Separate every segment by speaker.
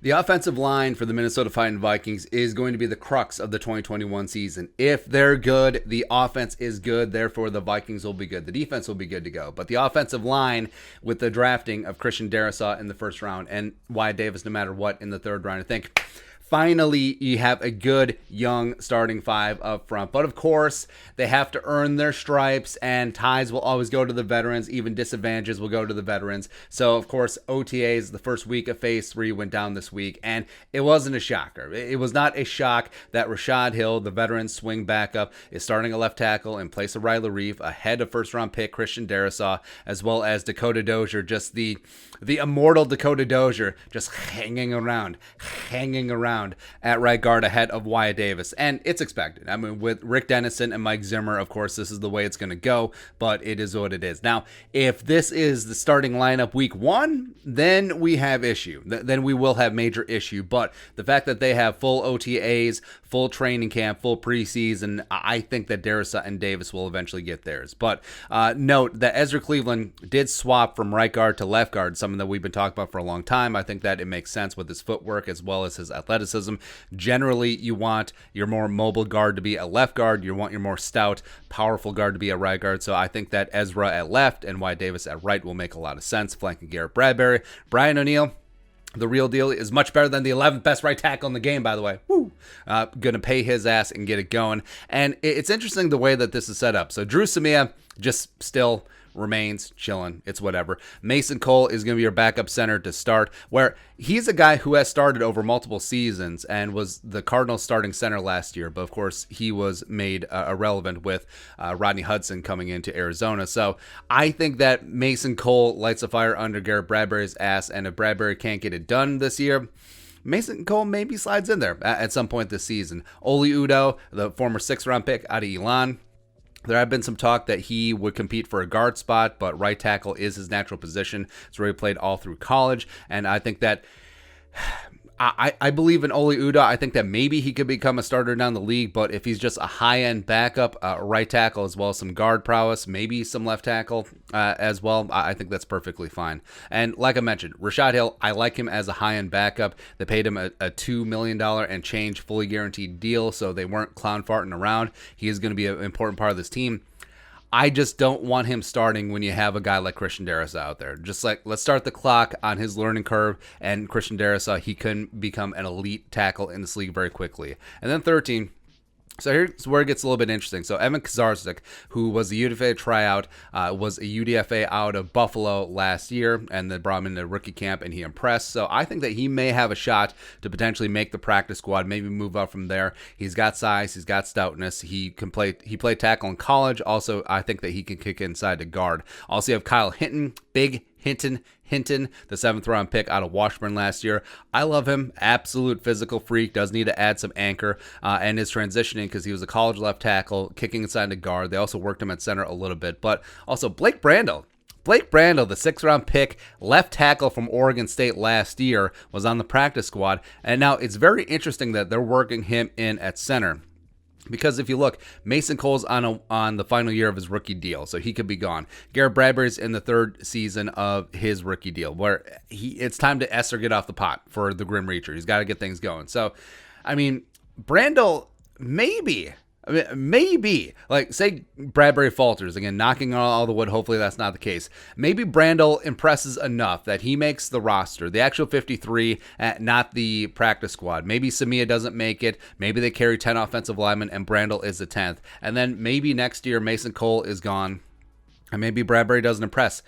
Speaker 1: The offensive line for the Minnesota Vikings is going to be the crux of the 2021 season. If they're good, the offense is good. Therefore, the Vikings will be good. The defense will be good to go. But the offensive line, with the drafting of Christian Darrisaw in the first round and Wyatt Davis no matter what in the third round, I think finally you have a good young starting five up front. But of course, they have to earn their stripes, and ties will always go to the veterans. Even disadvantages will go to the veterans. So of course, OTAs, the first week of Phase 3, went down this week, and it wasn't a shocker. It was not a shock that Reichardt Hill, the veteran swing backup, is starting a left tackle in place of Riley Reef, ahead of first-round pick Christian Darrisaw, as well as Dakota Dozier, just the immortal Dakota Dozier, just hanging around at right guard ahead of Wyatt Davis. And it's expected. I mean, with Rick Dennison and Mike Zimmer, of course, this is the way it's going to go, but it is what it is. Now, if this is the starting lineup week 1, then we have issue. Then we will have major issue. But the fact that they have full OTAs, full training camp, full preseason, I think that Darrisaw and Davis will eventually get theirs. But note that Ezra Cleveland did swap from right guard to left guard, something that we've been talking about for a long time. I think that it makes sense with his footwork as well as his athleticism. Generally, you want your more mobile guard to be a left guard. You want your more stout, powerful guard to be a right guard. So I think that Ezra at left and Wyatt Davis at right will make a lot of sense, flanking Garrett Bradbury. Brian O'Neill, the real deal, is much better than the 11th best right tackle in the game, by the way. Woo! Gonna pay his ass and get it going. And it's interesting the way that this is set up. So Drew Samia just still remains chilling. It's whatever. Mason Cole is going to be your backup center to start, where he's a guy who has started over multiple seasons and was the Cardinals starting center last year. But of course, he was made irrelevant with Rodney Hudson coming into Arizona. So I think that Mason Cole lights a fire under Garrett Bradbury's ass. And if Bradbury can't get it done this year, Mason Cole maybe slides in there at some point this season. Oli Udoh, the former 6th-round pick out of Elon. There have been some talk that he would compete for a guard spot, but right tackle is his natural position. It's where he played all through college, and I think that I believe in Oli Udoh. I think that maybe he could become a starter down the league, but if he's just a high-end backup, right tackle as well as some guard prowess, maybe some left tackle as well, I think that's perfectly fine. And like I mentioned, Reichardt Hill, I like him as a high-end backup. They paid him a $2 million and change fully guaranteed deal, so they weren't clown farting around. He is going to be an important part of this team. I just don't want him starting when you have a guy like Christian Darrisaw out there. Just like, let's start the clock on his learning curve, and Christian Darrisaw, he can become an elite tackle in this league very quickly. And then 13, so here's where it gets a little bit interesting. So Evan Kazarstick, who was a UDFA tryout, was a UDFA out of Buffalo last year, and they brought him into rookie camp, and he impressed. So I think that he may have a shot to potentially make the practice squad, maybe move up from there. He's got size, he's got stoutness. He played tackle in college. Also, I think that he can kick inside to guard. Also, you have Kyle Hinton, big Hinton, the 7th-round pick out of Washburn last year. I love him. Absolute physical freak. Does need to add some anchor and is transitioning because he was a college left tackle, kicking inside to guard. They also worked him at center a little bit. But also Blake Brandel, the 6th-round pick, left tackle from Oregon State last year, was on the practice squad. And now it's very interesting that they're working him in at center. Because if you look, Mason Cole's on the final year of his rookie deal, so he could be gone. Garrett Bradbury's in the 3rd season of his rookie deal, where it's time to Esther get off the pot for the Grim Reacher. He's got to get things going. So, I mean, Brandel, maybe, like, say Bradbury falters, again, knocking on all the wood, hopefully that's not the case. Maybe Brandel impresses enough that he makes the roster, the actual 53, not the practice squad. Maybe Samia doesn't make it. Maybe they carry 10 offensive linemen and Brandel is the 10th. And then maybe next year Mason Cole is gone and maybe Bradbury doesn't impress.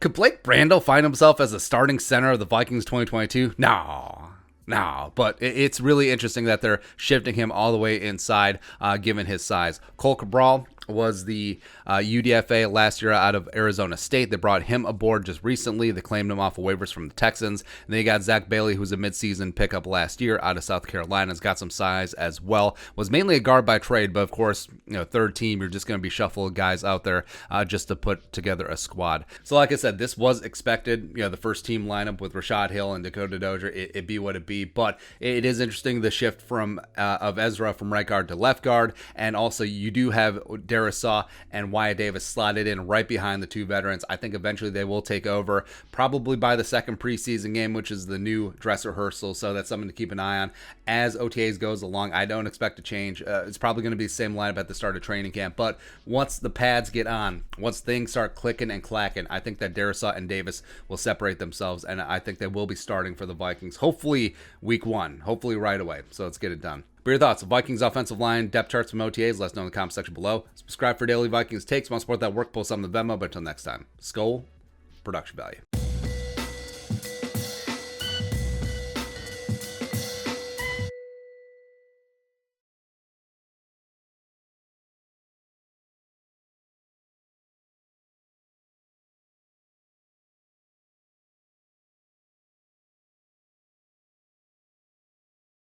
Speaker 1: Could Blake Brandel find himself as a starting center of the Vikings 2022? No, but it's really interesting that they're shifting him all the way inside, given his size. Cole Cabral was the UDFA last year out of Arizona State. They brought him aboard just recently. They claimed him off of waivers from the Texans. And they got Zach Bailey, who's a midseason pickup last year out of South Carolina. Has got some size as well. Was mainly a guard by trade, but of course, 3rd team, you're just going to be shuffling guys out there just to put together a squad. So like I said, this was expected. The first team lineup with Reichardt Hill and Dakota Dozier, it be what it be. But it is interesting the shift of Ezra from right guard to left guard. And also you do have Darrisaw and Wyatt Davis slotted in right behind the two veterans. I think eventually they will take over, probably by the second preseason game, which is the new dress rehearsal. So that's something to keep an eye on as OTAs goes along. I don't expect a change. It's probably going to be the same lineup at the start of training camp. But once the pads get on, once things start clicking and clacking, I think that Darrisaw and Davis will separate themselves, and I think they will be starting for the Vikings. Hopefully week 1. Hopefully right away. So let's get it done. But your thoughts, Vikings offensive line, depth charts from OTAs, let us know in the comment section below. Subscribe for daily Vikings takes. Want to support that work, post on the Venmo. But until next time, Skol, production value.